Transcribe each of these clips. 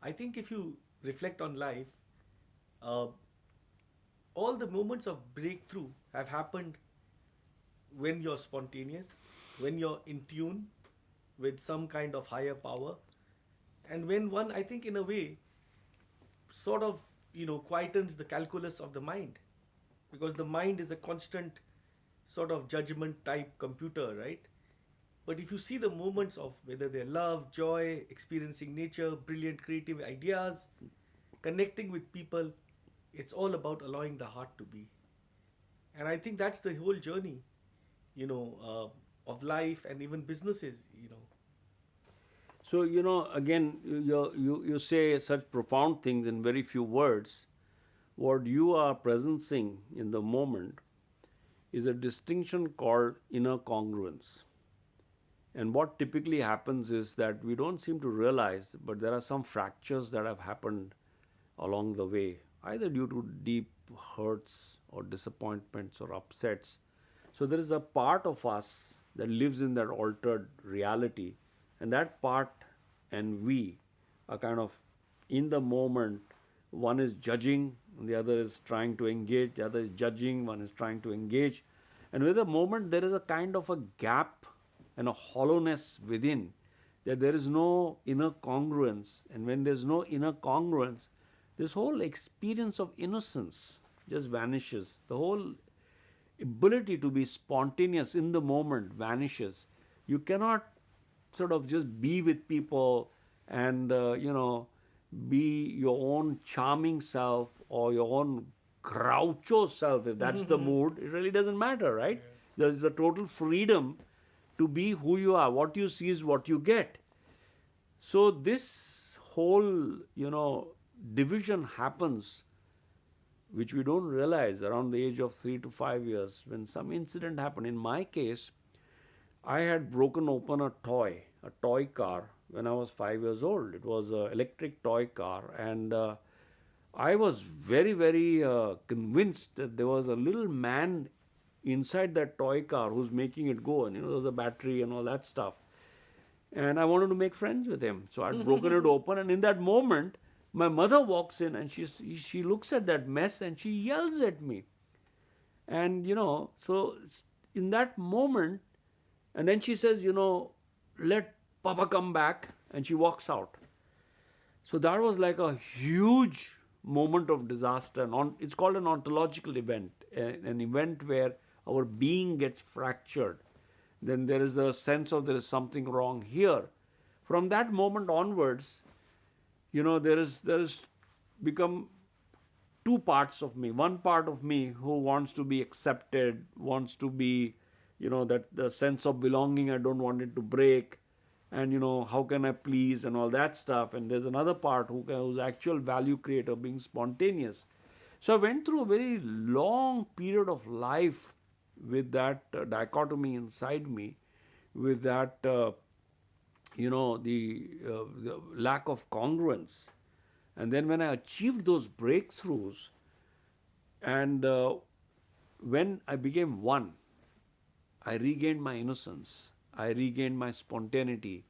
I think if you reflect on life, uh, all the moments of breakthrough have happened when you're spontaneous, when you're in tune with some kind of higher power, and when one, I think, in a way, sort of, quietens the calculus of the mind, because the mind is a constant sort of judgment type computer, right? But if you see the moments of whether they're love, joy, experiencing nature, brilliant creative ideas, connecting with people, it's all about allowing the heart to be. And I think that's the whole journey, of life and even businesses. So, again, you say such profound things in very few words. What you are presencing in the moment is a distinction called inner congruence. And what typically happens is that we don't seem to realize, but there are some fractures that have happened along the way, either due to deep hurts or disappointments or upsets. So there is a part of us that lives in that altered reality, and that part and we are kind of in the moment. One is judging, the other is trying to engage, the other is judging, one is trying to engage. And with the moment, there is a kind of a gap and a hollowness within, that there is no inner congruence. And when there's no inner congruence, this whole experience of innocence just vanishes. The whole ability to be spontaneous in the moment vanishes. You cannot sort of just be with people and, be your own charming self or your own groucho self, if that's the mood. It really doesn't matter, right? There's a total freedom to be who you are. What you see is what you get. So this whole, division happens, which we don't realize around the age of 3 to 5 years, when some incident happened. In my case, I had broken open a toy car, when I was 5 years old. It was an electric toy car, and I was very, very convinced that there was a little man inside that toy car who's making it go, and there was a battery and all that stuff. And I wanted to make friends with him, so I'd broken it open, and in that moment, my mother walks in and she looks at that mess and she yells at me. And so in that moment, and then she says, let Papa come back, and she walks out. So that was like a huge moment of disaster. And it's called an ontological event, an event where our being gets fractured. Then there is a sense of there is something wrong here. From that moment onwards, there is become two parts of me. One part of me who wants to be accepted, wants to be, that the sense of belonging, I don't want it to break, and how can I please and all that stuff. And there's another part who's actual value creator, being spontaneous. So I went through a very long period of life with that dichotomy inside me, with that the lack of congruence. And then when I achieved those breakthroughs, and when I became one, I regained my innocence. I regained my spontaneity.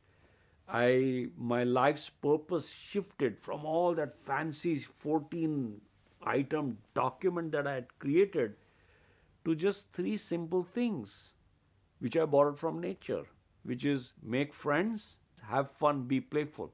My life's purpose shifted from all that fancy 14 item document that I had created to just three simple things, which I borrowed from nature, which is make friends, have fun, be playful.